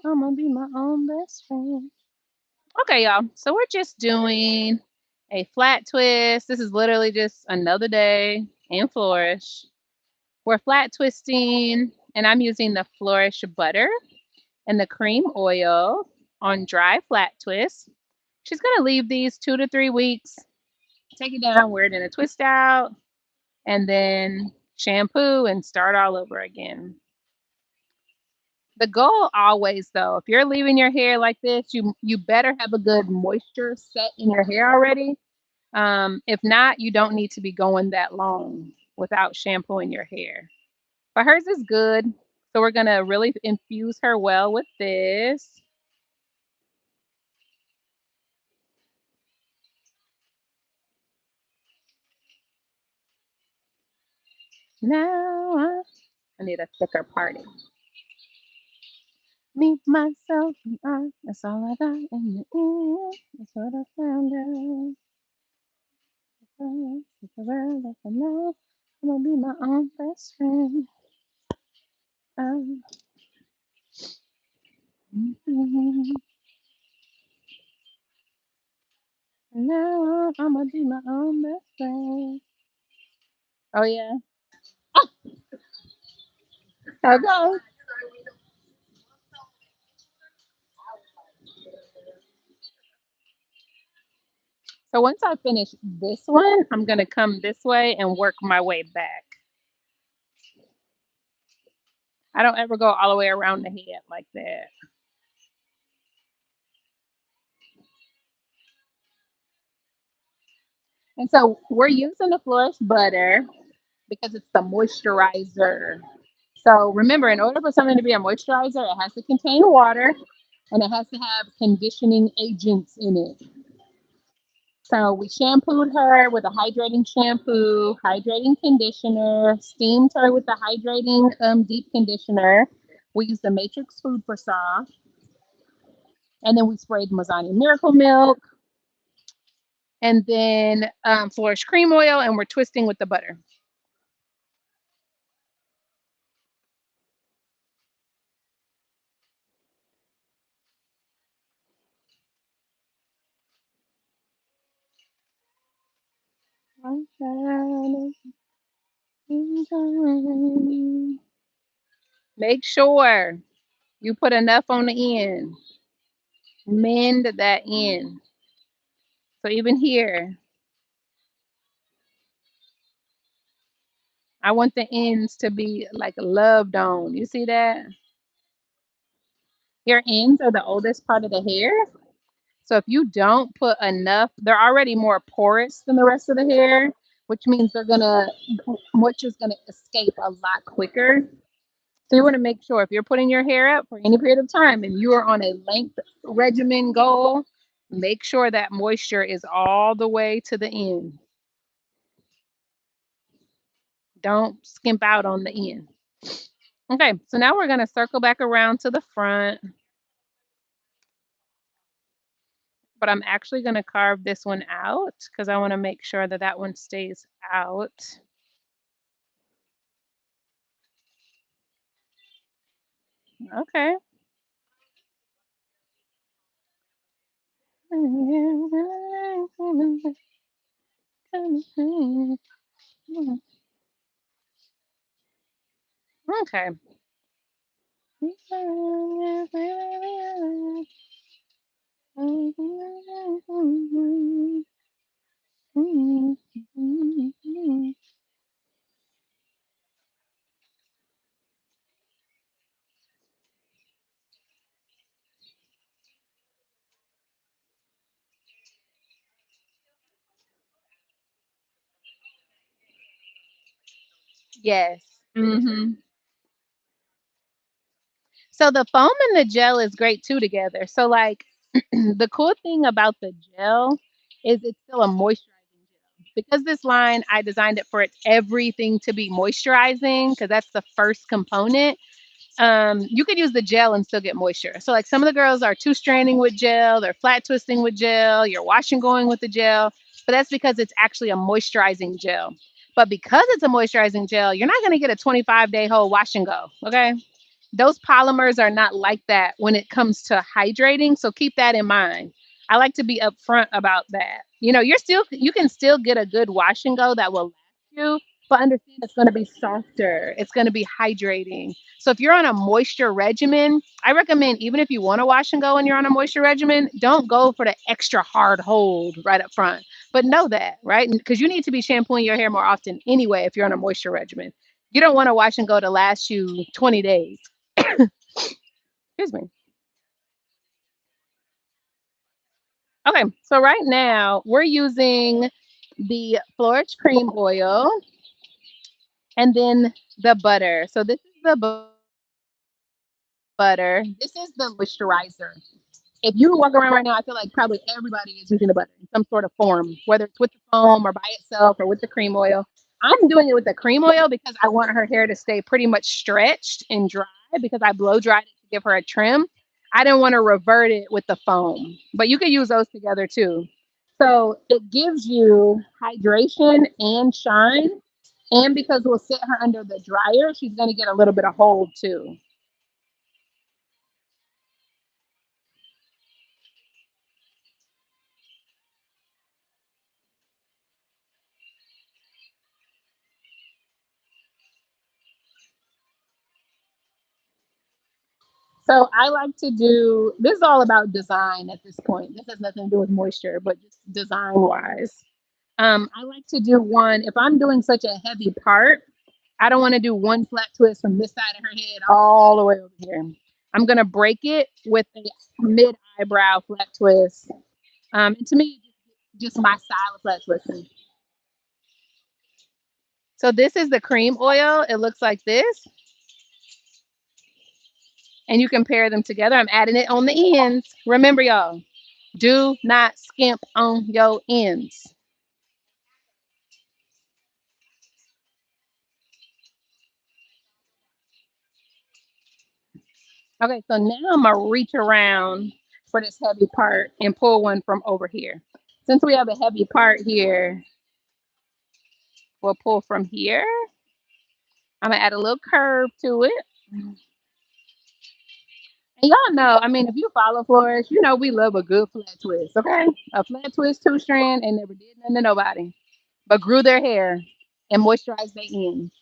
I'm gonna be my own best friend. Okay, y'all. So we're just doing a flat twist. This is literally just another day in Flourish. We're flat twisting, and I'm using the Flourish butter and the cream oil on dry flat twist. She's gonna leave these 2 to 3 weeks. Take it down, wear it in a twist out, and then shampoo and start all over again. The goal always though, if you're leaving your hair like this, you better have a good moisture set in your hair already. If not, you don't need to be going that long without shampooing your hair. But hers is good. So we're gonna really infuse her well with this. Now I need a thicker party. Me, myself, and I. That's all I got in the end. That's what I found out. It's the world that I know. I'm gonna be my own best friend. Um, mhm. Now I'm gonna be my own best friend. Oh yeah. Okay. So once I finish this one, I'm gonna come this way and work my way back. I don't ever go all the way around the head like that. And so we're using the Flourish butter because it's the moisturizer. So remember, in order for something to be a moisturizer, it has to contain water and it has to have conditioning agents in it. So we shampooed her with a hydrating shampoo, hydrating conditioner, steamed her with the hydrating deep conditioner. We used the Matrix Food for Soft, and then we sprayed Mazani Miracle Milk, and then Flourish Cream Oil, and we're twisting with the butter. Make sure you put enough on the end. Mend that end. So even here, I want the ends to be like loved on. You see that? Your ends are the oldest part of the hair. So if you don't put enough, they're already more porous than the rest of the hair, which means they're gonna moisture's gonna escape a lot quicker. So you want to make sure if you're putting your hair up for any period of time and you are on a length regimen goal, make sure that moisture is all the way to the end. Don't skimp out on the end. Okay, so now we're gonna circle back around to the front, but I'm actually gonna carve this one out because I want to make sure that that one stays out. Okay. Okay. Yes. Hmm. So the foam and the gel is great too together. So like the cool thing about the gel is it's still a moisturizing gel. Because this line I designed it for it everything to be moisturizing because that's the first component. You could use the gel and still get moisture. So like some of the girls are two stranding with gel, they're flat twisting with gel, you're wash and going with the gel, but that's because it's actually a moisturizing gel. But because it's a moisturizing gel, you're not going to get a 25-day whole wash and go. Okay. Those polymers are not like that when it comes to hydrating. So keep that in mind. I like to be upfront about that. You can still get a good wash and go that will last you, but understand it's going to be softer. It's going to be hydrating. So if you're on a moisture regimen, I recommend even if you want to wash and go and you're on a moisture regimen, don't go for the extra hard hold right up front. But know that, right? Because you need to be shampooing your hair more often anyway if you're on a moisture regimen. You don't want to wash and go to last you 20 days. Excuse me. Okay, so right now we're using the Florich cream oil and then the butter. So this is the butter. This is the moisturizer. If you walk around right now, I feel like probably everybody is using the butter in some sort of form, whether it's with the foam or by itself or with the cream oil. I'm doing it with the cream oil because I want her hair to stay pretty much stretched and dry because I blow dried it to give her a trim. I didn't want to revert it with the foam, but you could use those together too. So it gives you hydration and shine. And because we'll sit her under the dryer, she's going to get a little bit of hold too. So I like to do this is all about design at this point. This has nothing to do with moisture, but just design wise. I like to do one if I'm doing such a heavy part. I don't want to do one flat twist from this side of her head all the way over here. I'm gonna break it with a mid eyebrow flat twist. And to me, just my style of flat twisting. So this is the cream oil. It looks like this, and you can pair them together. I'm adding it on the ends. Remember, y'all, do not skimp on your ends. Okay, so now I'm gonna reach around for this heavy part and pull one from over here. Since we have a heavy part here, we'll pull from here. I'm gonna add a little curve to it. And y'all know, I mean, if you follow Flourish, you know we love a good flat twist, okay? A flat twist two strand and never did nothing to nobody, but grew their hair and moisturized their ends.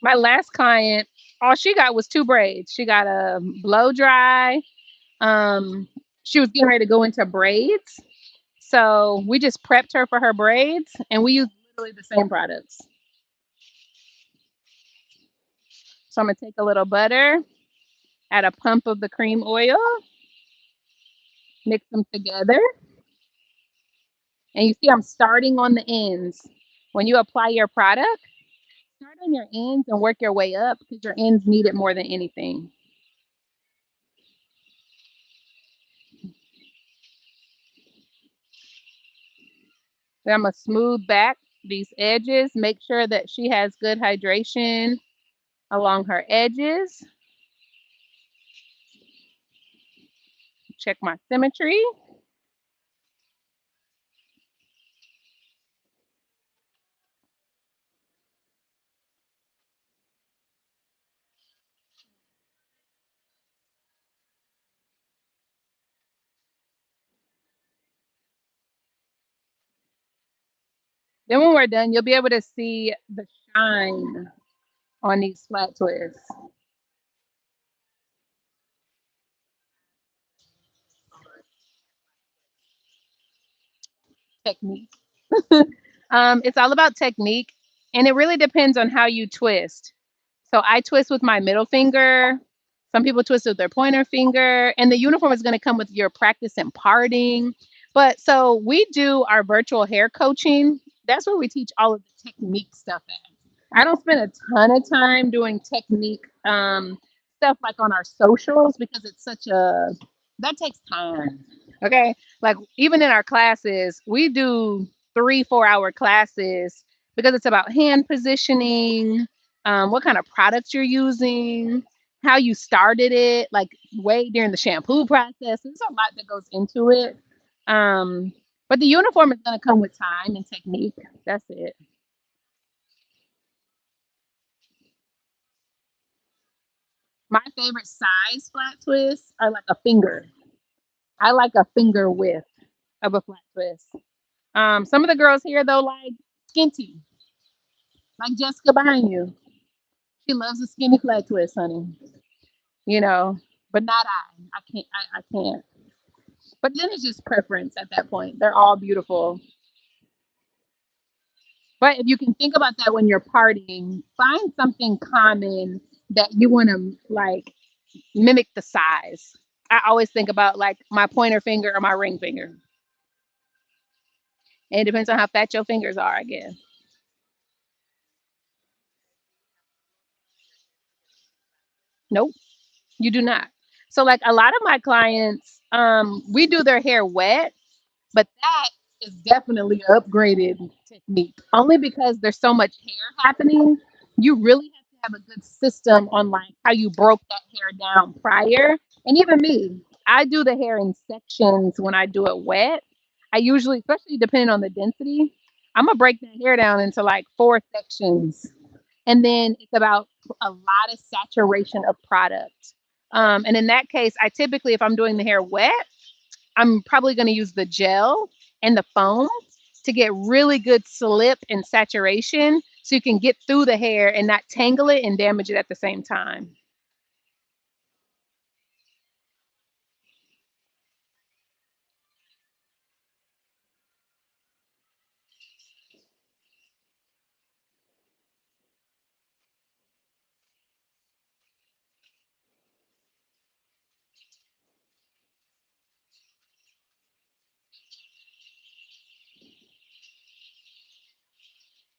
My last client, all she got was two braids. She got a blow dry. Um, she was getting ready to go into braids. So we just prepped her for her braids and we used literally the same products. So I'm gonna take a little butter, add a pump of the cream oil, mix them together. And you see I'm starting on the ends. When you apply your product, start on your ends and work your way up because your ends need it more than anything. Then I'm gonna smooth back these edges, make sure that she has good hydration along her edges. Check my symmetry. Then when we're done, you'll be able to see the shine on these flat twists. Technique. It's all about technique, and it really depends on how you twist. So I twist with my middle finger. Some people twist with their pointer finger, and the uniform is going to come with your practice and parting. But so we do our virtual hair coaching. That's where we teach all of the technique stuff at. I don't spend a ton of time doing technique stuff like on our socials because it's such a that takes time. Okay, like even in our classes, we do 3 4 hour classes because it's about hand positioning, what kind of products you're using, how you started it, like way during the shampoo process. There's a lot that goes into it. Um, but the uniform is going to come with time and technique. That's it. My favorite size flat twists are like a finger. I like a finger width of a flat twist. Some of the girls here though like skinty, like Jessica behind you. She loves a skinny flat twist, honey. You know, but not I. I can't. I can't. But then it's just preference at that point. They're all beautiful. But if you can think about that when you're partying, find something common that you want to like mimic the size. I always think about like my pointer finger or my ring finger. And it depends on how fat your fingers are, I guess. Nope, you do not. So like a lot of my clients, we do their hair wet, but that is definitely an upgraded technique. Only because there's so much hair happening, you really have to have a good system on like how you broke that hair down prior. And even me, I do the hair in sections when I do it wet. I usually, especially depending on the density, I'm gonna break that hair down into like four sections. And then it's about a lot of saturation of product. And in that case, I typically, if I'm doing the hair wet, I'm probably going to use the gel and the foam to get really good slip and saturation so you can get through the hair and not tangle it and damage it at the same time.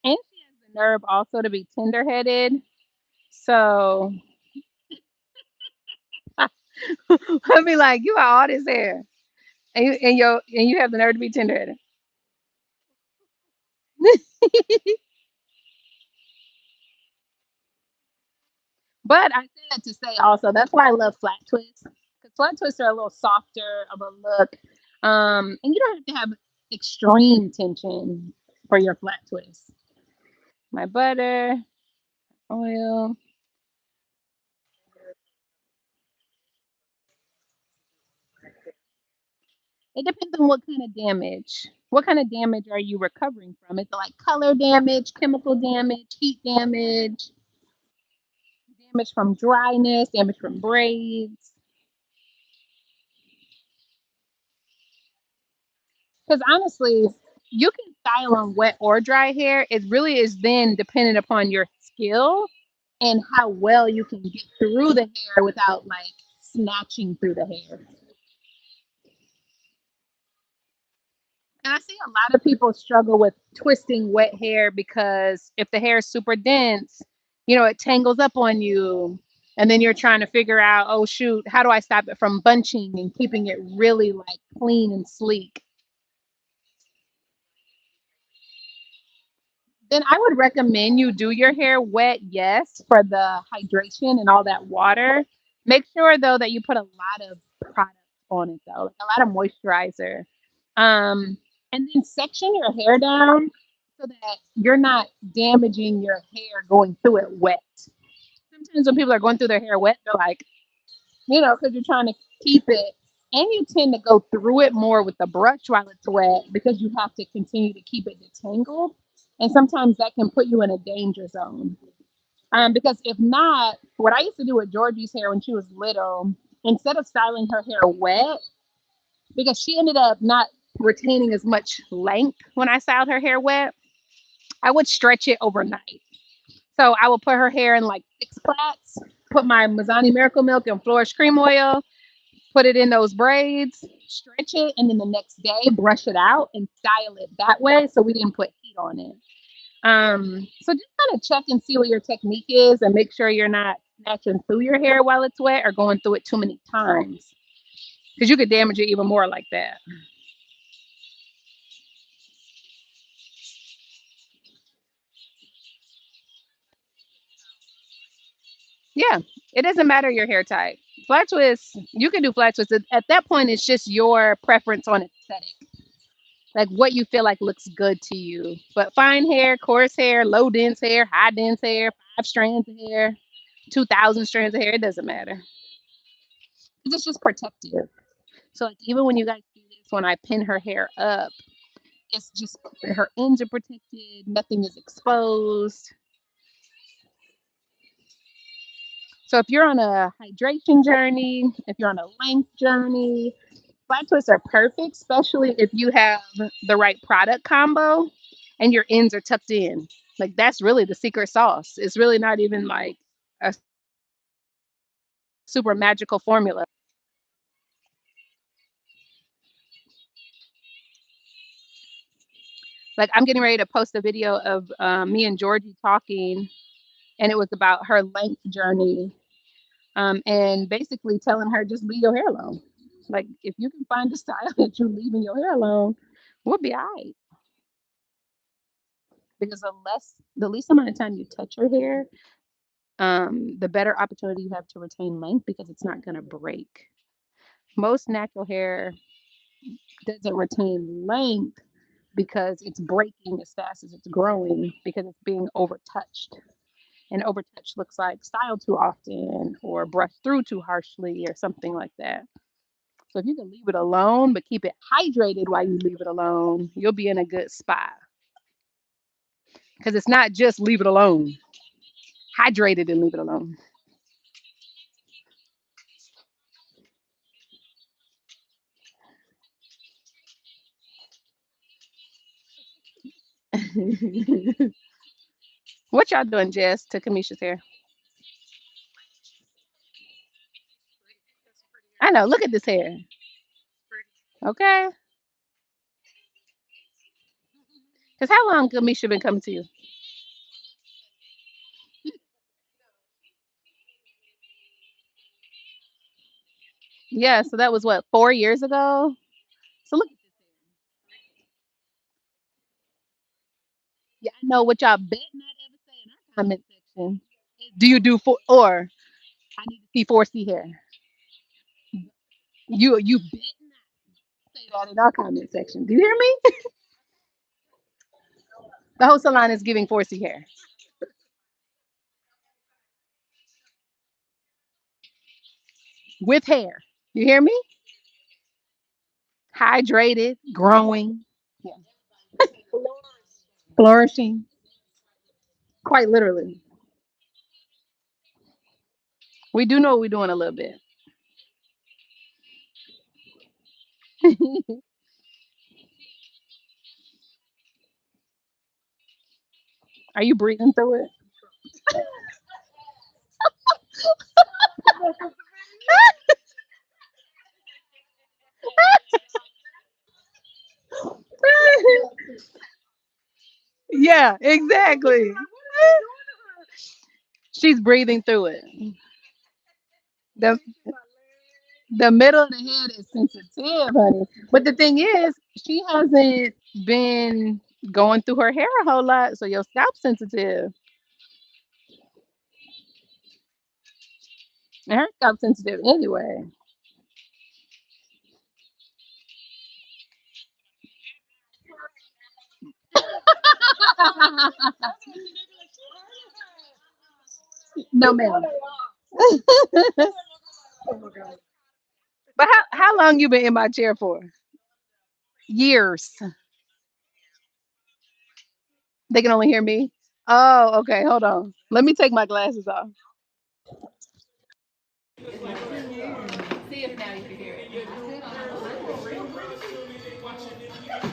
And she has the nerve also to be tender headed. So I'll be like, you got all this hair. And you have the nerve to be tender headed. But I say that to say also that's why I love flat twists. Because flat twists are a little softer of a look. And you don't have to have extreme tension for your flat twist. My butter, oil. It depends on what kind of damage. What kind of damage are you recovering from? Is it like color damage, chemical damage, heat damage, damage from dryness, damage from braids? Because honestly, you can style on wet or dry hair. It really is then dependent upon your skill and how well you can get through the hair without like snatching through the hair. And I see a lot of people struggle with twisting wet hair because if the hair is super dense, it tangles up on you. And then you're trying to figure out, oh, shoot, how do I stop it from bunching and keeping it really like clean and sleek? Then I would recommend you do your hair wet, yes, for the hydration and all that water. Make sure though that you put a lot of product on it though, like a lot of moisturizer. And then section your hair down so that you're not damaging your hair going through it wet. Sometimes when people are going through their hair wet, they're like, because you're trying to keep it, and you tend to go through it more with the brush while it's wet because you have to continue to keep it detangled. And sometimes that can put you in a danger zone. Because if not, what I used to do with Georgie's hair when she was little, instead of styling her hair wet, because she ended up not retaining as much length when I styled her hair wet, I would stretch it overnight. So I would put her hair in like 6 plaits, put my Mazzani Miracle Milk and Flourish Cream Oil, put it in those braids, stretch it, and then the next day brush it out and style it that way so we didn't put heat on it. So just kind of check and see what your technique is and make sure you're not snatching through your hair while it's wet or going through it too many times because you could damage it even more like that. Yeah, it doesn't matter your hair type. Flat twists, you can do flat twists. At that point, it's just your preference on aesthetic, like what you feel like looks good to you. But fine hair, coarse hair, low dense hair, high dense hair, 5 strands of hair, 2,000 strands of hair, it doesn't matter. 'Cause it's just protective. So like even when you guys see this, when I pin her hair up, it's just her ends are protected, nothing is exposed. So if you're on a hydration journey, if you're on a length journey, flat twists are perfect, especially if you have the right product combo and your ends are tucked in. Like that's really the secret sauce. It's really not even like a super magical formula. Like I'm getting ready to post a video of me and Georgie talking, and it was about her length journey, and basically telling her just leave your hair alone. Like if you can find a style that you're leaving your hair alone, we'll be all right. Because the least amount of time you touch your hair, the better opportunity you have to retain length because it's not going to break. Most natural hair doesn't retain length because it's breaking as fast as it's growing because it's being overtouched. And overtouch looks like styled too often or brushed through too harshly or something like that. So if you can leave it alone but keep it hydrated while you leave it alone, you'll be in a good spot. Because it's not just leave it alone. Hydrated and leave it alone. What y'all doing, Jess, to Kamisha's hair? I know. Look at this hair. Okay. Because how long Kamisha been coming to you? Yeah. So that was what, 4 years ago? So look. Yeah, I know what y'all bet not ever say in our comment section. Do you do for or I need to see 4C hair? You bet not say that in our comment section. Do you hear me? The whole salon is giving 4C hair with hair. You hear me? Hydrated, growing, yeah, flourishing. Quite literally. We do know what we're doing a little bit. Are you breathing through it? Yeah, exactly. She's breathing through it. The the middle of the head is sensitive, honey. But the thing is, she hasn't been going through her hair a whole lot, so your scalp's sensitive. And her scalp's sensitive anyway. No, ma'am. But how long you been in my chair for? Years. They can only hear me. Oh, okay. Hold on. Let me take my glasses off. See if now you can hear it.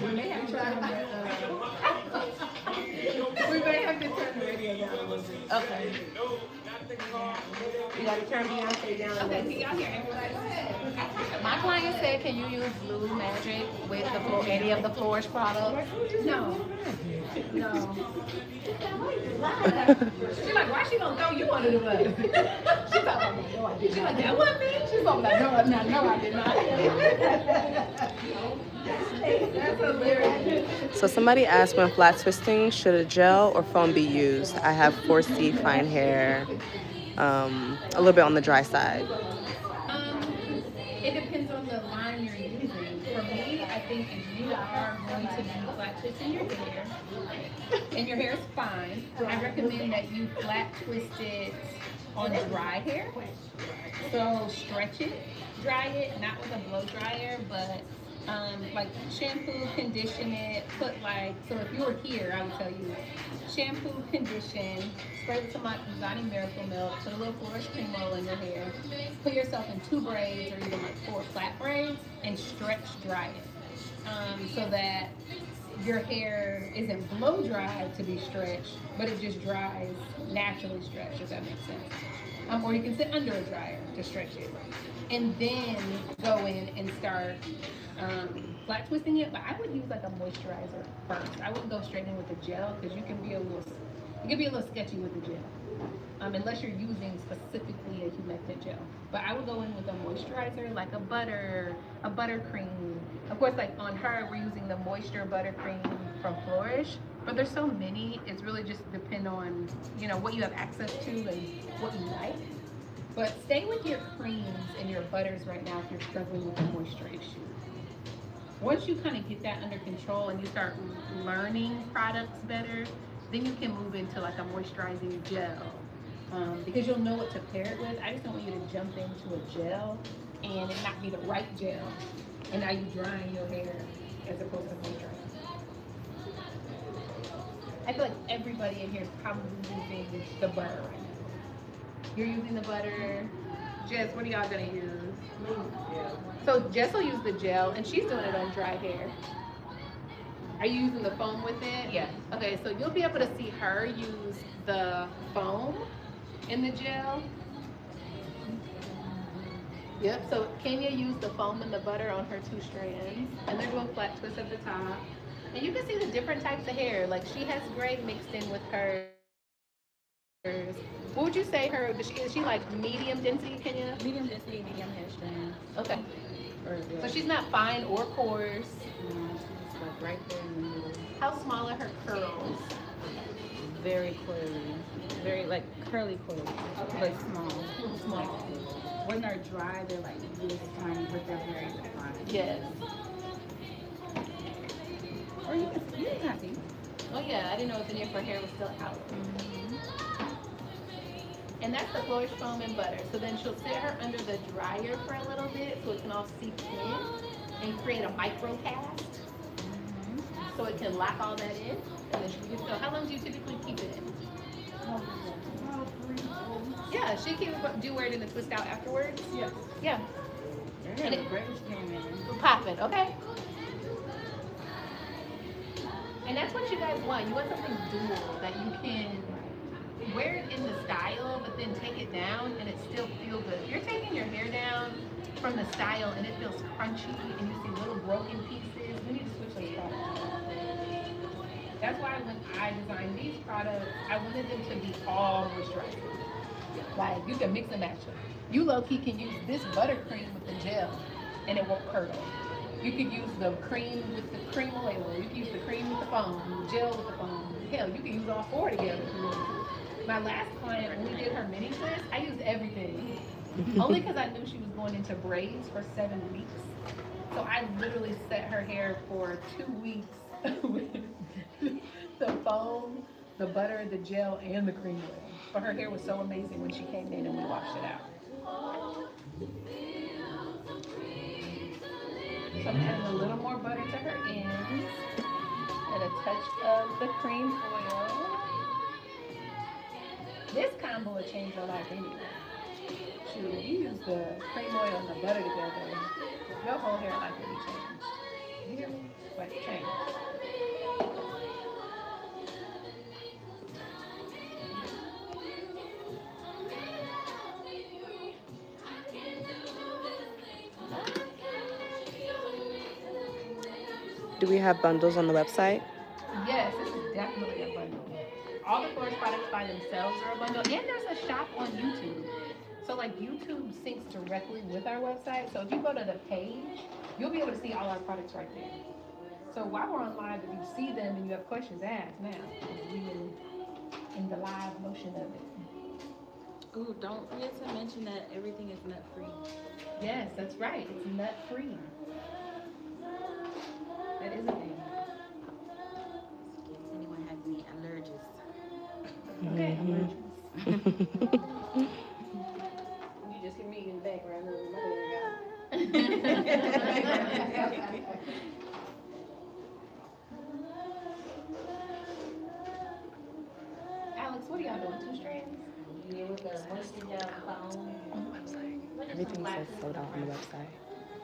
We may have to we may have to turn the radio down a little bit. Okay. You gotta turn Beyonce down a little bit. Can y'all hear everybody? My client said, can you use Blue Magic with the any of the Flourish products? No. No. She's like, why she gonna throw you under the bus? She's like, oh, no, I did not. She's like, that wasn't me. She's like, no, I did not. That's hilarious. So somebody asked when flat twisting, should a gel or foam be used? I have 4C fine hair. a little bit on the dry side? Um, it depends on the line you're using. For me, I think if you are going to be flat twisting your hair and your hair is fine, I recommend that you flat twist it on dry hair. So stretch it, dry it, not with a blow dryer, but like shampoo, condition it, put like, so if you were here, I would tell you shampoo, condition, spray with some Mazani Miracle Milk, put a little Flourish cream oil in your hair, put yourself in 2 braids or even like 4 flat braids and stretch dry it so that your hair isn't blow dried to be stretched, but it just dries naturally stretched, if that makes sense. Or you can sit under a dryer to stretch it, and then go in and start flat twisting it. But I would use like a moisturizer first. I wouldn't go straight in with the gel because you can be a little sketchy with the gel. Unless you're using specifically a humectant gel. But I would go in with a moisturizer like a buttercream. Of course, like on her, we're using the Moisture Buttercream from Flourish. But there's so many, it's really just depend on, what you have access to and what you like. But stay with your creams and your butters right now if you're struggling with the moisture issue. Once you kind of get that under control and you start learning products better, then you can move into like a moisturizing gel because you'll know what to pair it with. I just don't want you to jump into a gel and it not be the right gel, and now you drying your hair as opposed to moisturizing. I feel like everybody in here is probably using the butter right now. You're using the butter. Jess, what are y'all gonna use? So Jess will use the gel, and she's doing it on dry hair. Are you using the foam with it? Yeah. Okay, so you'll be able to see her use the foam in the gel. Yep, so Kenya used the foam and the butter on her 2 strands, and they're doing flat twists at the top. And you can see the different types of hair. Like she has gray mixed in with hers. What would you say her, is she like medium density, Kenya? Medium density, medium hair strand. Okay. So she's not fine or coarse. No, she's like right there in the middle. How small are her curls? Very coily. Very like curly coily. Okay. But small. Small. When they're dry, they're like this tiny, but they're very fine. Yes. Or you can have these. Oh yeah, I didn't know it was in here for hair was still out. Mm-hmm. And that's the Flourish foam and butter. So then she'll sit her under the dryer for a little bit so it can all seep in and create a micro cast Mm-hmm. so it can lock all that in. And then she can go. How long do you typically keep it in? About 3 4 Yeah, she can do wear it in the twist out afterwards. Yeah. Yeah. Your hair great when she came in. Pop it, okay? And that's what you guys want. You want something dual that you can wear it in the style, but then take it down and it still feel good. If you're taking your hair down from the style and it feels crunchy and you see little broken pieces, we need to switch those products. That's why when I designed these products, I wanted them to be all moisturizing. Like you can mix and match them. You low-key can use this buttercream with the gel and it won't curdle. You could use the cream with the cream oil. You can use the cream with the foam, the gel with the foam. Hell, you can use all 4 together if you want to. My last client, when we did her mini twist, I used everything. Only because I knew she was going into braids for 7 weeks. So I literally set her hair for 2 weeks with the foam, the butter, the gel, and the cream oil. But her hair was so amazing when she came in and we washed it out. So I'm adding a little more butter to her ends and a touch of the cream oil. This combo will change your life anyway. Shoot, if you use the cream oil and the butter together, your whole hair life will be changed. You hear me? Like change. Do we have bundles on the website? Yes, this is definitely a bundle. All the Flourish products by themselves are a bundle. And there's a shop on YouTube. So like YouTube syncs directly with our website. So if you go to the page, you'll be able to see all our products right there. So while we're on live, if you see them and you have questions, ask now. We in the live motion of it. Ooh, don't forget to mention that everything is nut free. Yes, that's right. It's nut free. That is a thing. In case anyone has any allergies. Okay, Mhm. you just hear me in the background. Alex, what are y'all doing? Two strands? Yeah, we're gonna work it down phone. On the website. Everything says sold out on the website.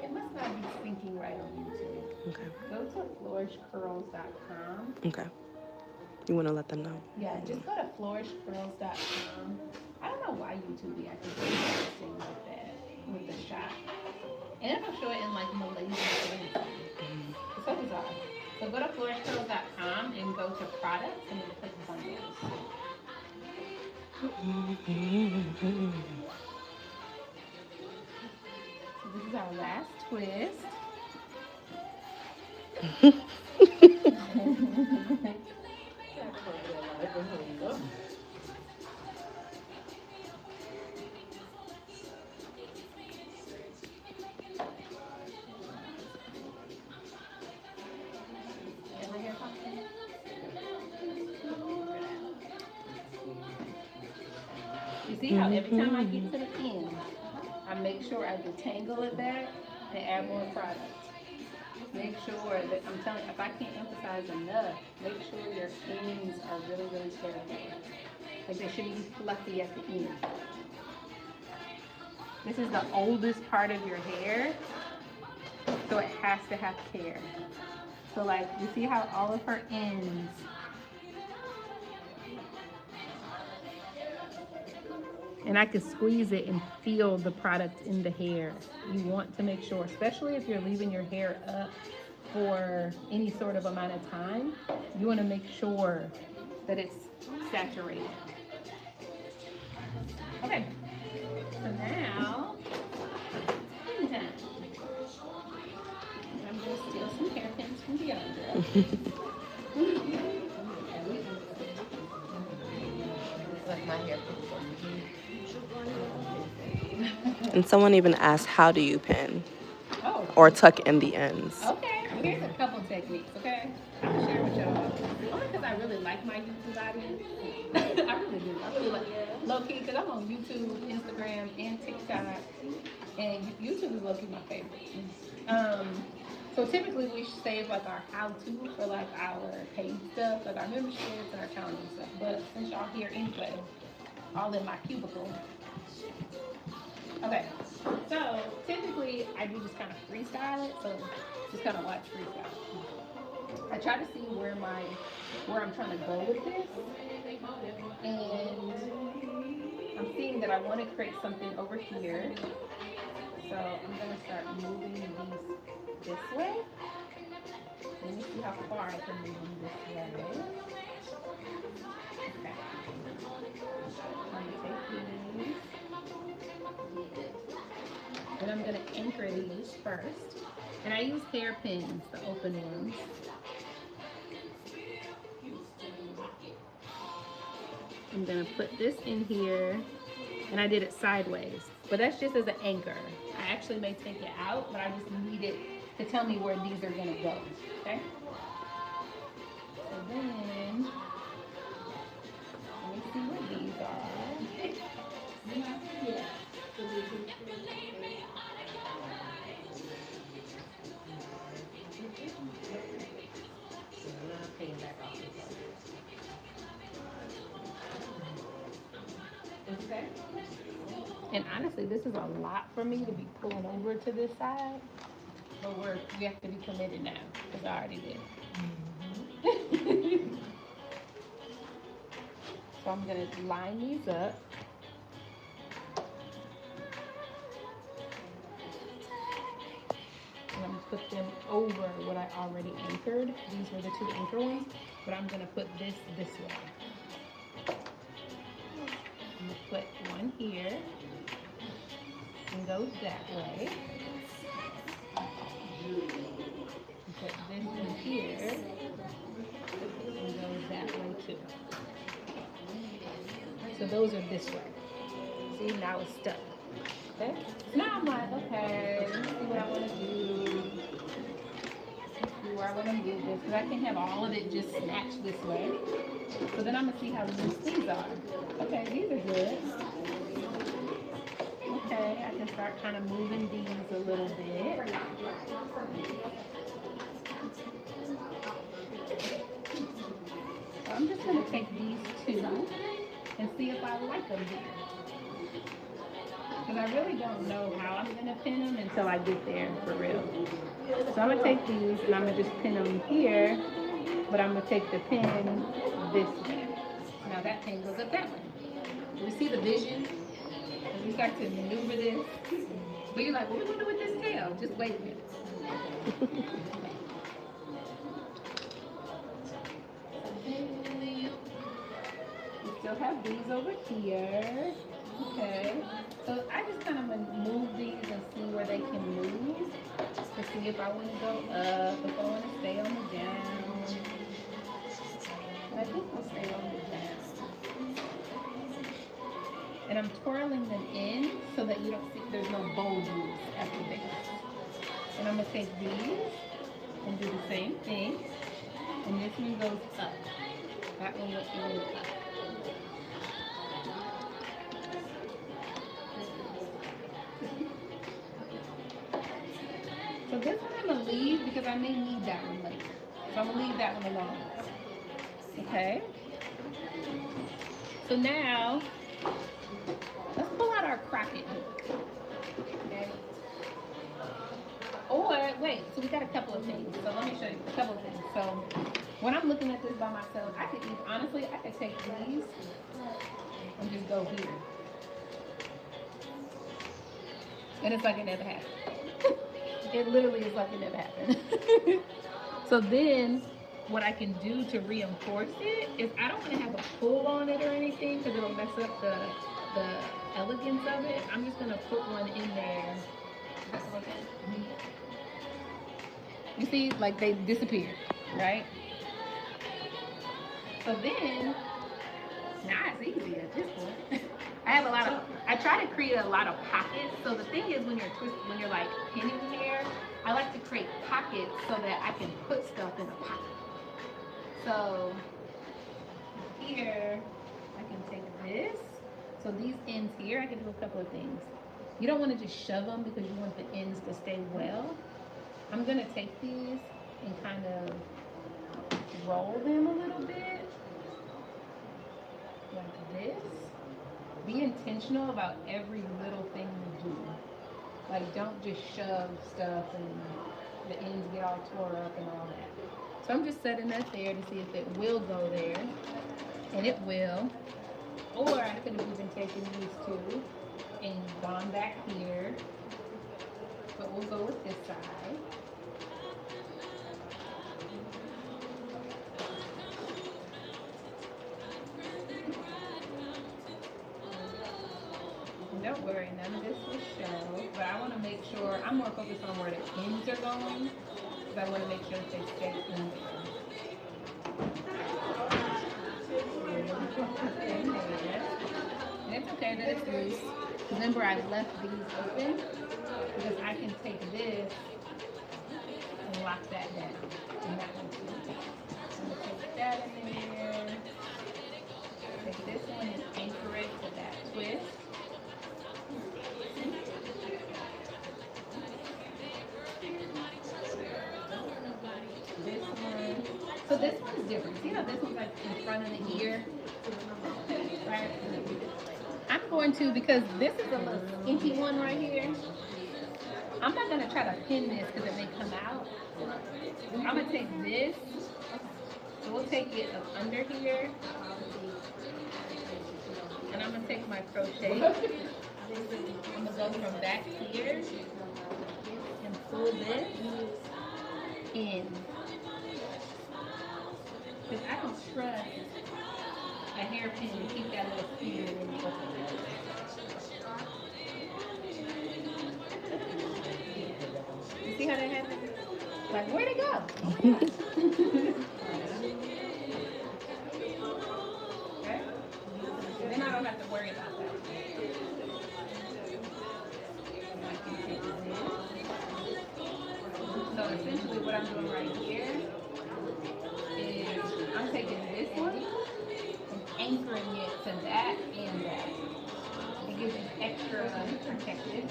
It must not be syncing right on YouTube. Okay. Go to flourishcurls.com. Okay. You want to let them know? Yeah, just go to flourishcurls.com. I don't know why YouTube be acting so interesting like that with the shot. And it'll show it in like Malaysian things. It's so bizarre. So go to flourishcurls.com and go to products and then click bundles. So this is our last twist. Ever hear something? You see how every time I get to the end, I make sure I detangle it back and add more product. Make sure that I'm telling you, if I can't emphasize enough, make sure your ends are really, really careful. Like they shouldn't be fluffy at the end. This is the oldest part of your hair, so it has to have care. So like, you see how all of her ends, and I can squeeze it and feel the product in the hair. You want to make sure, especially if you're leaving your hair up for any sort of amount of time, you want to make sure that it's saturated. Okay, so now, pin time. I'm going to steal some hairpins from Deandra. Like my hair. And someone even asked, how do you pin Oh, or tuck in the ends? okay. Here's a couple techniques, okay? I'll share with y'all. Only because I really like my YouTube audience. I really do. I really like low key because I'm on YouTube, Instagram, and TikTok. And YouTube is low key my favorite. So typically we save like our how-to for like our paid stuff, like our memberships and our calendar and stuff. But since y'all here anyway, all in my cubicle. Okay, so typically I do just kind of freestyle it, so just kind of watch freestyle. I try to see where I'm trying to go with this, and I'm seeing that I want to create something over here. So I'm gonna start moving these this way. Let me see how far I can move them this way. Okay. I'm gonna take these. And I'm gonna anchor these first. And I use hairpins, the open ones. I'm gonna put this in here, and I did it sideways, but that's just as an anchor. I actually may take it out, but I just need it to tell me where these are gonna go, okay? So then, let me see what these are. Yeah. Okay. And honestly, this is a lot for me to be pulling over to this side, but we have to be committed now because I already did. So I'm gonna line these up. And I'm gonna put them over what I already anchored. These were the two anchor ones, but I'm gonna put this way. I'm gonna put one here and go that way. And put this one here and go that way too. So those are this way. See, now it's stuck. Okay. Now I'm like, okay, let me see what I want to do. Let's see where I want to move this because I can't have all of it just snatched this way. So then I'm gonna see how loose these are. Okay, these are good. Okay, I can start kind of moving these a little bit. So I'm just gonna take these two and see if I like them here. Because I really don't know how I'm gonna pin them until I get there for real. So I'm gonna take these and I'm gonna just pin them here, but I'm gonna take the pin this way. Now that pin goes up that way. Do we see the vision? As we start to maneuver this. But you're like, what are we gonna do with this tail? Just wait a minute. We still have these over here. Okay. So I just kind of move these and see where they can move to see if I want to go up, if I want to stay on the down. I think we'll stay on the down. And I'm twirling them in so that you don't see there's no bulges at the base. And I'm going to take these and do the same thing. And this one goes up. That one goes up. So this one I'm going to leave because I may need that one later. So I'm going to leave that one alone. Okay? So now, let's pull out our crocket hook. Okay? Or, wait, so we got a couple of things. So let me show you a couple of things. So when I'm looking at this by myself, I could honestly, I could take these and just go here. And it's like it never happened. It literally is like it never happened. So then what I can do to reinforce it is I don't want to have a pull on it or anything because it'll mess up the elegance of it. I'm just going to put one in there. You see, like they disappear, right? So then, now it's easy at this point. I try to create a lot of pockets. So the thing is when you're like pinning here, I like to create pockets so that I can put stuff in a pocket. So here, I can take this. So these ends here, I can do a couple of things. You don't want to just shove them because you want the ends to stay well. I'm gonna take these and kind of roll them a little bit, like this. Be intentional about every little thing you do. Like don't just shove stuff and the ends get all tore up and all that. So I'm just setting that there to see if it will go there, and it will. Or I could have even taken these two and gone back here, but we'll go with this side. Don't worry, none of this will show, but I want to make sure, I'm more focused on where the ends are going, because I want to make sure that they stay in there. And it's okay that it's loose. Remember, I left these open, because I can take this and lock that down. And that one's good. I'm going to take that in there. Take this one and anchor it to that twist. This one. So this one's different. See how this one's like in front of the ear? Right? I'm going to, because this is a little skinky one right here, I'm not going to try to pin this because it may come out. I'm going to take this, so we'll take it up under here, and I'm going to take my crochet, I'm going to go from back here and pull this in. Because I don't trust a hairpin to keep that little spear in the open. You see how that happened? Like, where'd it go? Okay? And then I don't have to worry about that. essentially what I'm doing right here is I'm taking this one and anchoring it to that and that. It gives it extra protected.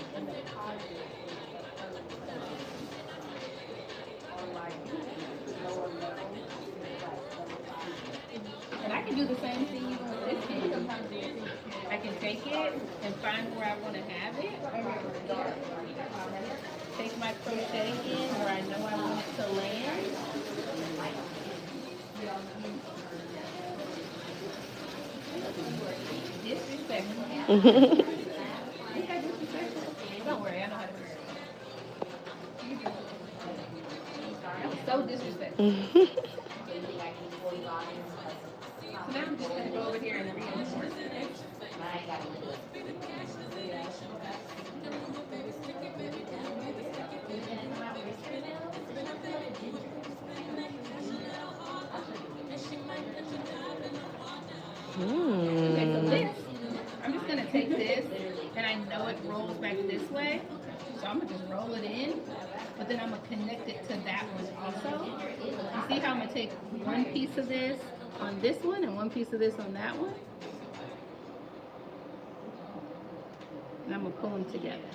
And I can do the same thing even with this pin. I can take it and find where I want to have it. Take my crochet in where I know I want it to land. Disrespectful. Don't worry, I know how to do it. That was so disrespectful. So now I'm just going to go over here and reinforce it. Okay, so this, I'm just going to take this, and I know it rolls back this way, so I'm going to just roll it in, but then I'm going to connect it to that one also. You see how I'm going to take one piece of this on this one and one piece of this on that one? And I'm going to pull them together.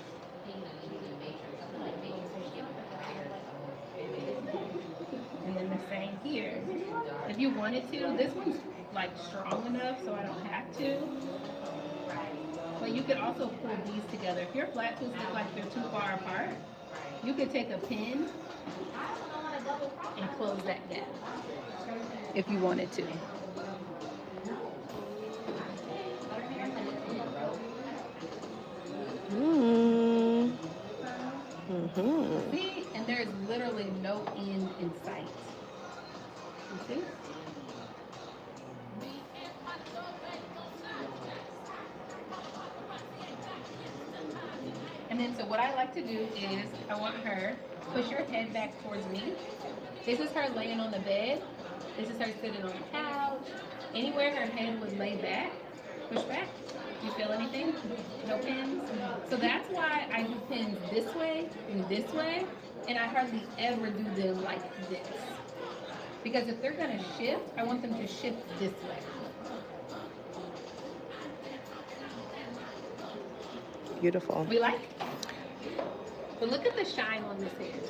And then the same here. If you wanted to, this one's like strong enough so I don't have to. But you could also pull these together. If your flat twists look like they're too far apart, you could take a pin and close that gap if you wanted to. See? And there's literally no end in sight. You see? And then so what I like to do is I want her push her head back towards me. This is her laying on the bed. This is her sitting on the couch. Anywhere her head would lay back, push back. Do you feel anything? No pins? So that's why I do pins this way and this way, and I hardly ever do them like this. Because if they're gonna shift, I want them to shift this way. Beautiful. We like it. But look at the shine on this hair.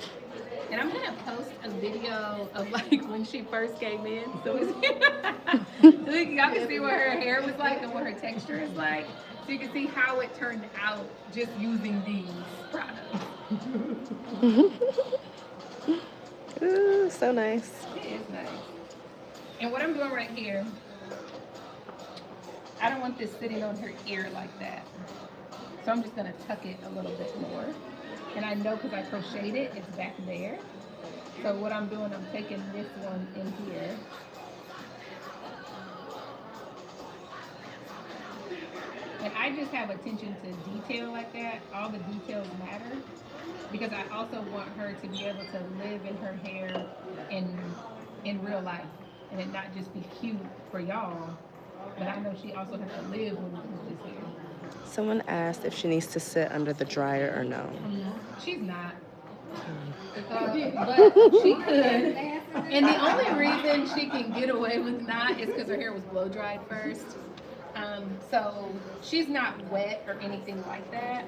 And I'm gonna post a video of like when she first came in, so y'all can see what her hair was like and what her texture is like. So you can see how it turned out just using these products. Ooh, so nice. It is nice. And what I'm doing right here, I don't want this sitting on her ear like that. So I'm just gonna tuck it a little bit more. And I know because I crocheted it, it's back there. So what I'm doing, I'm taking this one in here. And I just have attention to detail like that. All the details matter. Because I also want her to be able to live in her hair in real life. And it not just be cute for y'all. But I know she also has to live with this hair. Someone asked if she needs to sit under the dryer or no. She's not. But she could. And the only reason she can get away with not is because her hair was blow dried first. So she's not wet or anything like that.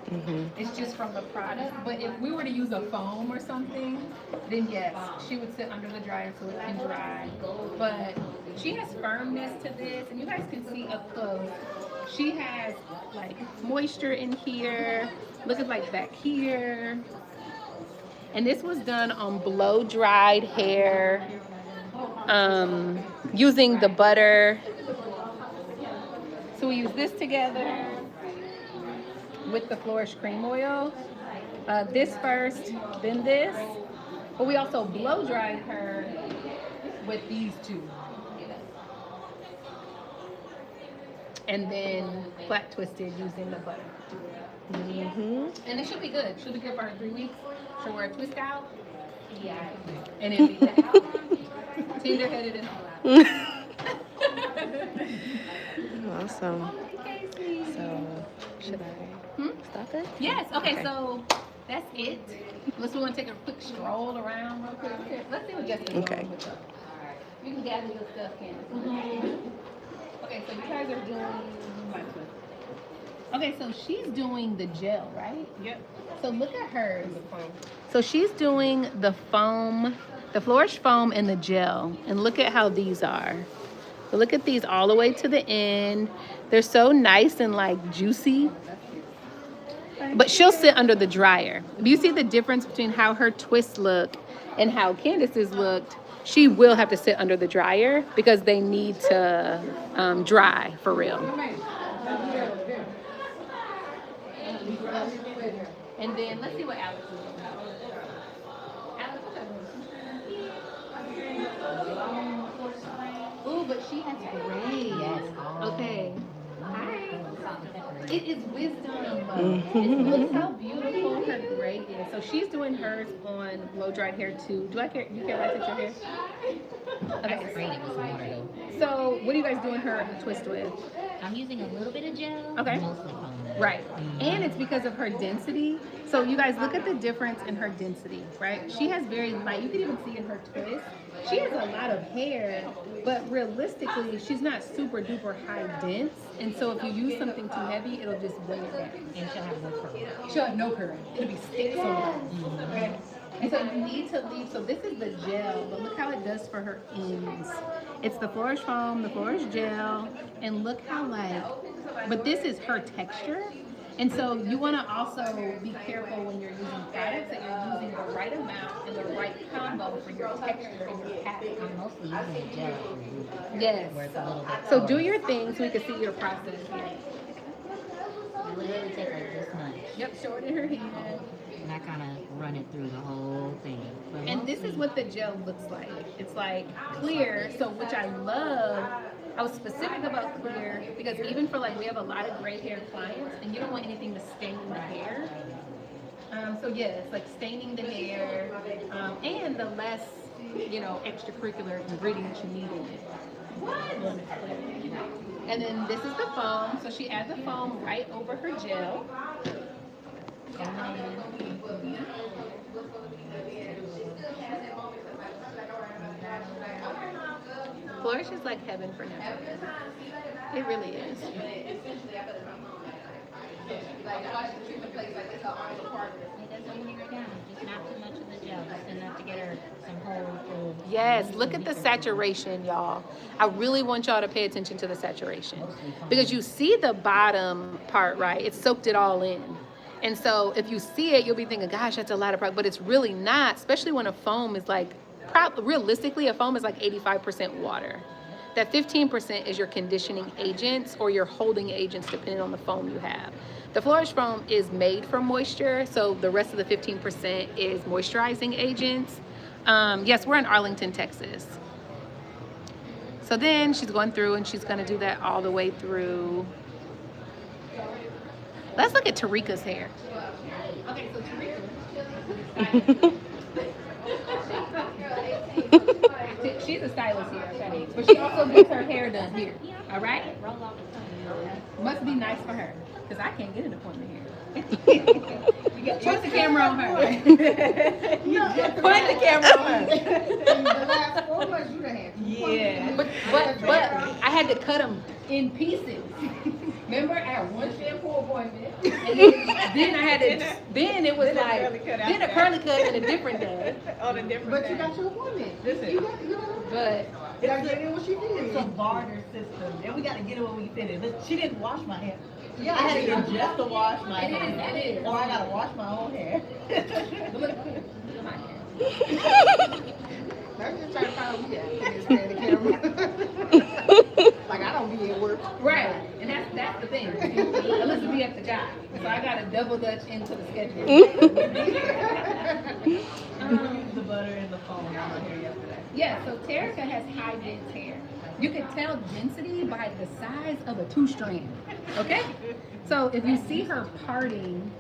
It's just from the product. But if we were to use a foam or something, then yes, she would sit under the dryer so it can dry. But she has firmness to this, and you guys can see up close. She has like moisture in here. Look at like back here. And this was done on blow dried hair using the butter. So we use this together with the Flourish cream oil. This first, then this. But we also blow dried her with these two. And then flat twisted using the butter. And it should be good. Should be good for her 3 weeks. She'll wear a twist out. Yeah. And it'll be tender headed and all out. Awesome. So, should I stop it? Yes. Okay. So That's it. Unless we want to take a quick stroll around real quick. Okay, let's see what Jessica's Okay. doing with us. You can gather your stuff, Candace. Okay, so you guys are doing. Okay, so she's doing the gel, right? Yep. So look at hers. So she's doing the foam, the flourish foam and the gel. And look at how these are. So look at these all the way to the end. They're so nice and like juicy. But she'll sit under the dryer. Do you see the difference between how her twists look and how Candace's looked? She will have to sit under the dryer because they need to dry for real. And then let's see what Alex is doing. Alex, what's Ooh, but she has gray. Yes. Okay. Hi. It is wisdom. Look how beautiful her gray is. So she's doing hers on blow dried hair too. Do you care if I touch your hair? Okay. Spraying it with some water though. So what are you guys doing her twist with? I'm using a little bit of gel. Okay. Mostly foam. Right. And it's because of her density. So you guys look at the difference in her density, right? She has very light, you can even see in her twist. She has a lot of hair, but realistically, she's not super duper high dense. And so if you use something too heavy, it'll just weigh it down. And she'll have no curl. She'll have no curl. It'll be sticks on her. Right? And so you need to leave, so this is the gel, but look how it does for her ends. It's the flourish foam, the flourish gel, and look how but this is her texture. And so you want to also be careful when you're using products that you're using the right amount and the right combo for your texture and your pattern. I'm mostly using the gel for root. Yes. Where it's a little bit So do your thing so we can see your process here. literally take like this much. Yep, show it in her hand. And I kind of run it through the whole thing. But And this is what the gel looks like. It's like clear, so which I love. I was specific about clear because even for like, we have a lot of gray hair clients and you don't want anything to stain the hair. So yeah, it's like staining the hair and the less, extracurricular ingredients you need in it. And then this is the foam. So she adds the foam right over her gel. Flourish is like heaven for natural hair. It really is. it doesn't wear her down. Just not too much of the gel. Just enough to get her some hold. Yes, look at the saturation, y'all. I really want y'all to pay attention to the saturation because you see the bottom part, right? It soaked it all in. And so if you see it, you'll be thinking, gosh, that's a lot of product, but it's really not, especially when a foam is like, realistically, a foam is like 85% water. That 15% is your conditioning agents or your holding agents, depending on the foam you have. The flourish foam is made from moisture, so the rest of the 15% is moisturizing agents. Yes, we're in Arlington, Texas. So then she's going through and she's gonna do that all the way through. Let's look at Tarika's hair. Okay, so Tarika. She's a stylist here, okay? But she also gets her hair done here, all right? Must be nice for her, because I can't get an appointment here. Put the camera on her. Put the camera on her. The last 4 months you done had. Yeah. But I had to cut them in pieces. Remember, I had one shampoo appointment, and then I had to. Then it was like then a curly cut and a different day. On a different But day. you got your appointment. Listen. You got, But you gotta get in what she did. It's a barter system, and we got to get it when we finish. She didn't wash my hair. Yeah, I had to get just to wash my It is, hair. it is. Or I gotta wash my own hair. look at my hair. I'm just trying to find me at the camera. Like I don't be at work. Right, and that's the thing. Unless we at the job, so I got to double dutch into the schedule. We used the butter and the foam on my hair yesterday. Yeah, so Terica has high dense hair. You can tell density by the size of a 2-strand. Okay, so if you see her parting,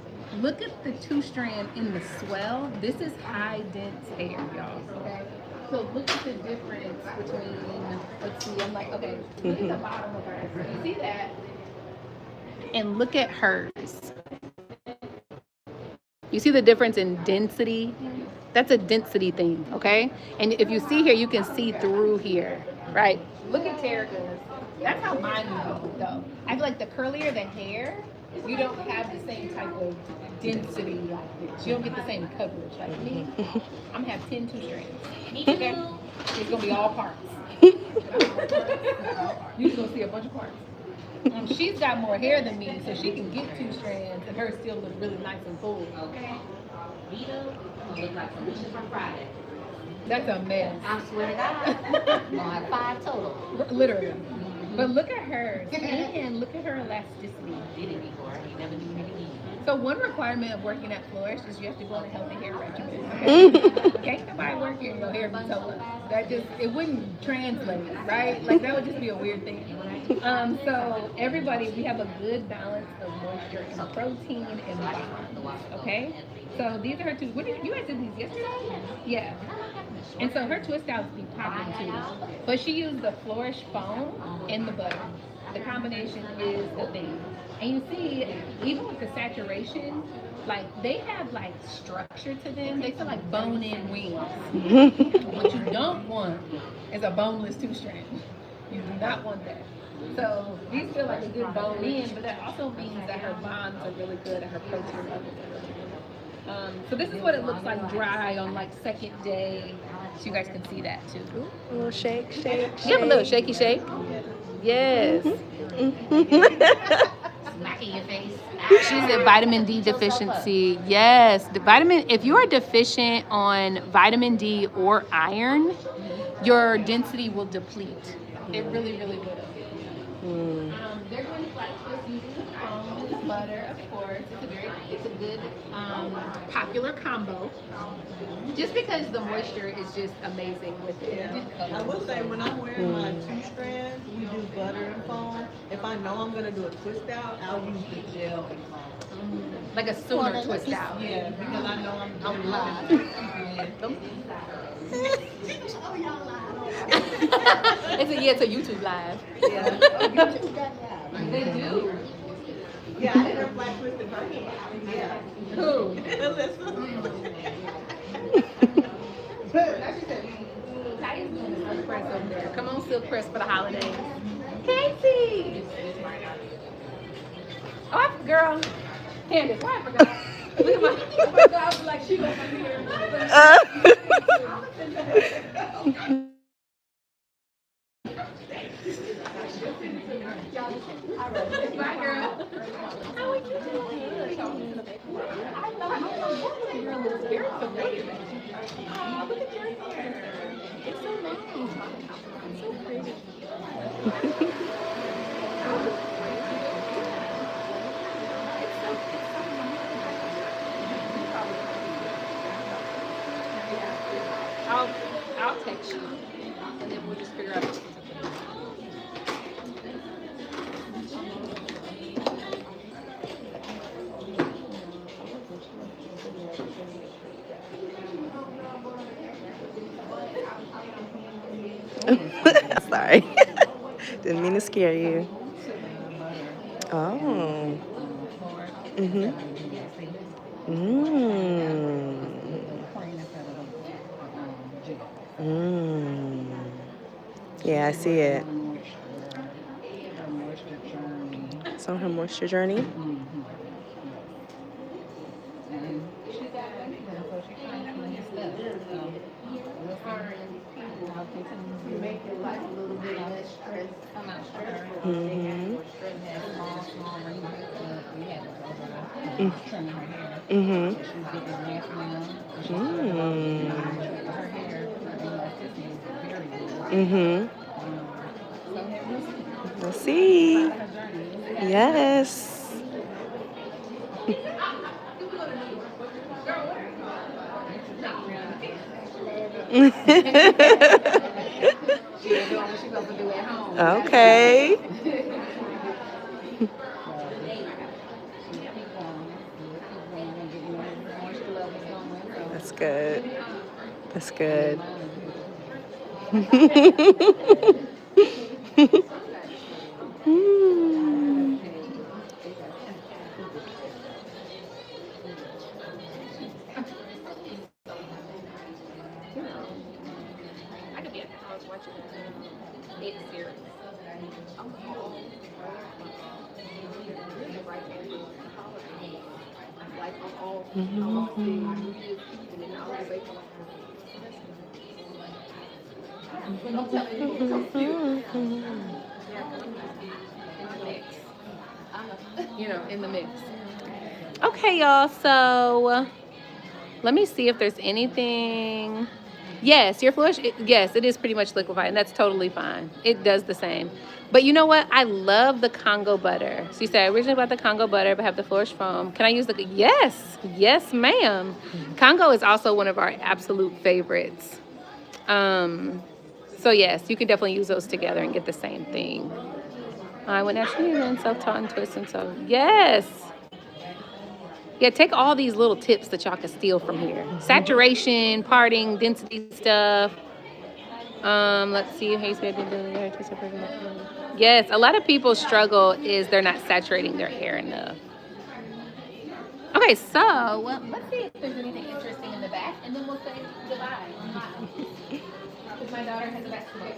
look at the 2-strand in the swell. This is high dense hair, y'all. Okay. So look at the difference between, let's see, I'm like, okay, look at the bottom of hers. You see that? And look at hers. You see the difference in density? That's a density thing, okay? And if you see here, you can see through here, right? Look at Terica's. That's how mine would be, though. I feel like the curlier the hair, you don't have the same type of density like this. You don't get the same coverage like me. I'm gonna have 10 two-strands. Okay? It's gonna be all parts. You're just gonna see a bunch of parts. She's got more hair than me, so she can get 2 strands, and hers still look really nice and full. Okay. Vito look like Felicia from Friday. That's a mess. I swear to God. I'm gonna have 5 total. Literally. But look at hers, and look at her elasticity. Did it before. You never knew me again. So one requirement of working at Flourish is you have to go on a healthy hair regimen. Okay? Can't nobody work here and your hair be so low. That just, it wouldn't translate, right? Like that would just be a weird thing. So everybody, we have a good balance of moisture and protein and bonds, okay? So these are her two, what did you guys did these yesterday? Yeah. And so her twist outs be popping too. But she used the Flourish foam and the butter. The combination is the thing. And you see, even with the saturation, like they have like structure to them. They feel like bone-in wings. What you don't want is a boneless 2-strand. You do not want that. So these feel like a good bone-in, but that also means that her bonds are really good and her protein levels are really good. So this is what it looks like dry on like second day. So you guys can see that too. A little shake, shake, shake. Give a little shaky shake. Yes. Smack in your face. She's at vitamin D deficiency. Yes. The vitamin, if you are deficient on vitamin D or iron, your density will deplete. It really, really will. They're going to flat twist using foam, butter, of course. It's a good popular combo. Just because the moisture is just amazing with it. I will say when I'm wearing my 2 strands, we do butter and foam. If I know I'm gonna do a twist out, I'll use the gel and foam. Like a sooner twist out. Yeah, because I know I'm live. It's a YouTube live. Yeah. Oh, YouTube got that. They do. Yeah, I did her black twisted her hair. Yeah. Who? Alyssa. Kaya's doing the silk press over there. Come on, silk press for the holidays. Casey! Oh, girl. Candace, why I forgot? Look at my, oh my God, I was like, she goes from here. Bye, girl. How are you doing? I know your looks very familiar. Oh, look at your hair. It's so nice. It's so pretty. I'll text you, and then we'll just figure out. Sorry. Didn't mean to scare you. Oh. Mm-hmm. Yeah, I see it. It's on her moisture journey. Make your life a little bit less stress. Come out stressful. Mm-hmm. Small rings. We had to trim her hair. Mm-hmm. She was getting it last now. Her hair, her elasticity is very good. Mm-hmm. Let's see. Yes. She ain't doing what she's supposed to do at home. Okay. That's good. That's good. I was watching it series. Like on all the New Year's Eve and then all the way. But I'm telling you, come see in the mix. Okay, y'all. So let me see if there's anything. Yes, your flush. Yes, it is pretty much liquefied, and that's totally fine. It does the same. But you know what? I love the Congo butter. So you said I originally bought the Congo butter, but have the flourish foam. Can I use the? Yes, yes, ma'am. Congo is also one of our absolute favorites. So yes, you can definitely use those together and get the same thing. I went naturally and self-taught and twist and so yes. Yeah, take all these little tips that y'all can steal from here. Saturation, parting, density stuff. Let's see. Yes, a lot of people's struggle is they're not saturating their hair enough. Okay, so let's see if there's anything interesting in the back, and then we'll say goodbye. Because my daughter has a basketball.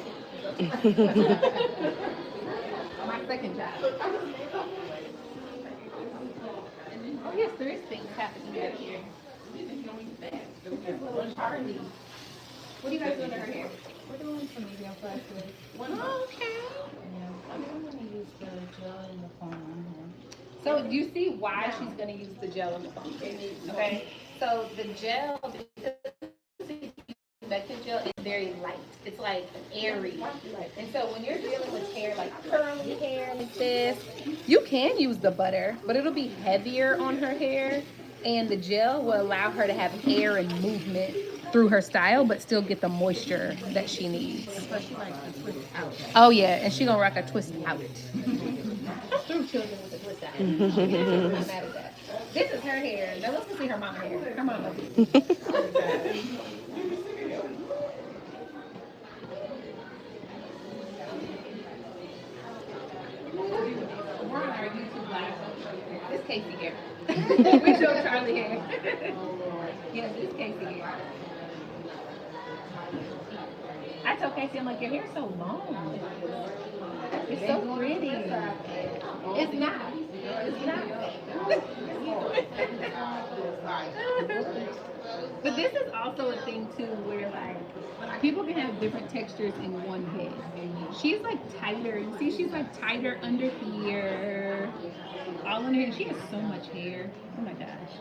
My second child. Oh yes, there is things happening out here. Charlie. What do you guys do under her hair? We're doing some medium flash today. Okay. Yeah, I'm going to use the gel and the foam. So do you see why she's going to use the gel and the foam? Okay. So the gel, because the convective gel is very light. It's like airy. And so when you're dealing with hair like curly hair like this, you can use the butter, but it'll be heavier on her hair. And the gel will allow her to have air and movement through her style, but still get the moisture that she needs. So she likes to twist out. Oh yeah, and she gonna rock a twist out. Through children with a twist out. I'm not mad at that. This is her hair. Now let's see her mama hair. Her mama. We're on our YouTube live. This Casey hair. We show Charlie hair. Yes, this Casey hair. I told Casey, I'm like, your hair's so long. It's so pretty. It's not. It's not. But this is also a thing too where like people can have different textures in one head. She's like tighter. You see, she's like tighter under here. All under here. She has so much hair. Oh my gosh.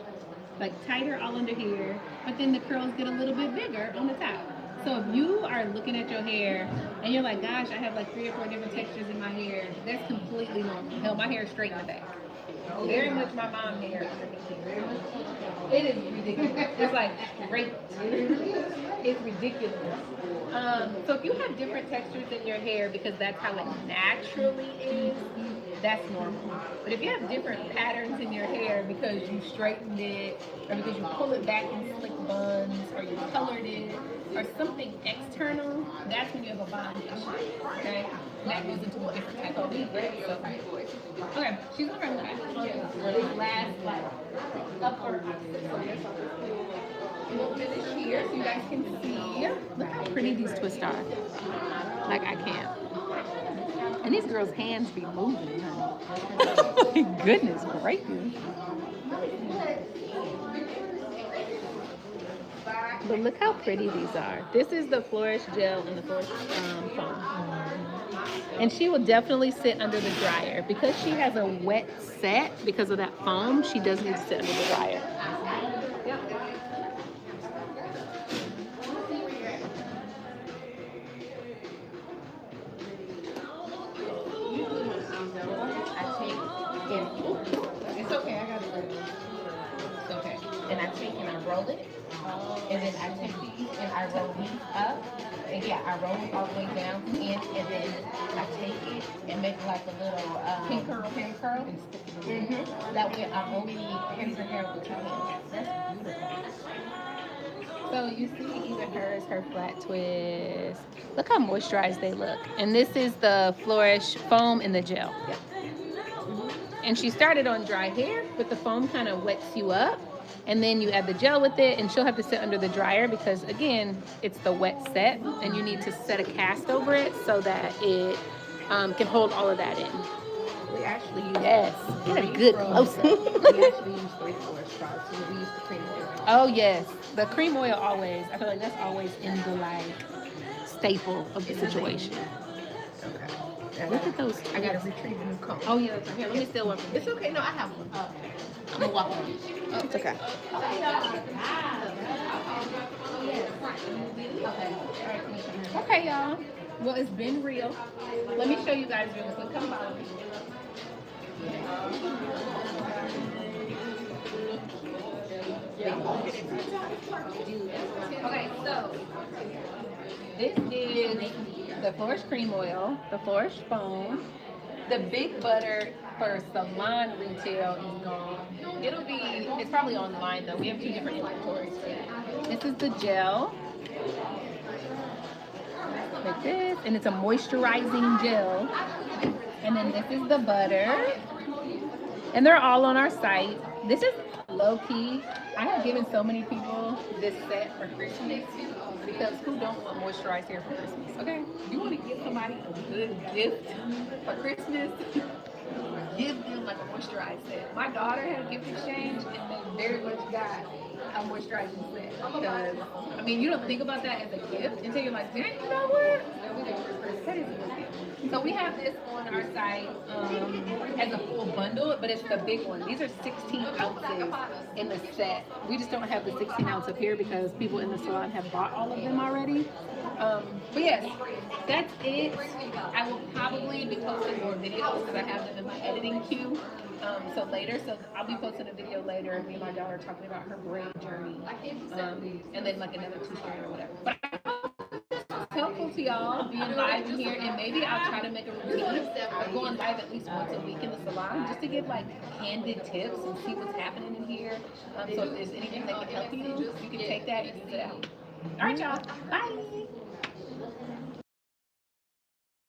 Like tighter all under here. But then the curls get a little bit bigger on the top. So if you are looking at your hair and you're like, gosh, I have like 3 or 4 different textures in my hair, that's completely normal. Hell, my hair is straight in the back. Very much my mom's hair. It is ridiculous. It's like straight. It's ridiculous. So if you have different textures in your hair because that's how it naturally is, that's normal. But if you have different patterns in your hair because you straightened it, or because you pull it back in slick buns, or you colored it, or something external, that's when you have a bond issue. Okay? And that goes into a different type of weave. Okay, she's gonna run back. This last like upper we'll finish here so you guys can see. Look how pretty these twists are. Like I can't. And these girls' hands be moving, honey. Goodness gracious. But look how pretty these are. This is the Flourish gel and the Flourish foam. And she will definitely sit under the dryer. Because she has a wet set, because of that foam, she does need to sit under the dryer. Yep. It's okay, I got it ready. It's okay. And I take and I roll it. And then I take these and I roll these up. And yeah, I roll it all the way down in, and then I take it and make like a little pink curl. Mm-hmm. That way I'm only pinning the hair with 2 hands. That's beautiful. So you see even hers, her flat twist. Look how moisturized they look. And this is the Flourish foam in the gel. Yeah. And she started on dry hair, but the foam kind of wets you up. And then you add the gel with it, and she'll have to sit under the dryer because, again, it's the wet set, and you need to set a cast over it so that it can hold all of that in. We actually use Yes, get a good close-up. we actually use 3/4 sprouts. So we use the cream oil. Oh yes, the cream oil always. I feel like that's always in the like staple of the situation. Okay. Look at those. I gotta retrieve a new comb. Oh yeah, that's right. Here, let me steal one from you. It's okay. No, I have one. I'm gonna walk on. It's okay. Okay, y'all. Well, it's been real. Let me show you guys really quick. Come follow me. Okay, so this is the Flourish cream oil, the Flourish foam. The big butter for Salon retail is gone. It's probably online though. We have 2 different inventories for that. This is the gel. Like this, and it's a moisturizing gel. And then this is the butter. And they're all on our site. This is low key. I have given so many people this set for Christmas because who don't want moisturized hair for Christmas? Okay? You want to give somebody a good gift for Christmas? Give them like a moisturized set. My daughter had a gift exchange and they very much got a moisturizing set. Because, I mean, you don't think about that as a gift until you're like, dang, you know what? That is a good gift. So we have this on our site as a full bundle, but it's the big one. These are 16 ounces in the set. We just don't have the 16 ounce up here because people in the salon have bought all of them already. But yes, that's it. I will probably be posting more videos because I have them in my editing queue. So later, I'll be posting a video later of me and my daughter talking about her braid journey, and then like another 2 strand or whatever. But helpful to y'all being live in here, and maybe I'll try to make a routine of going live at least once a week in the salon just to give like candid tips and see what's happening in here. So if there's anything that can help you, you can take that and use it out. All right, y'all. Bye.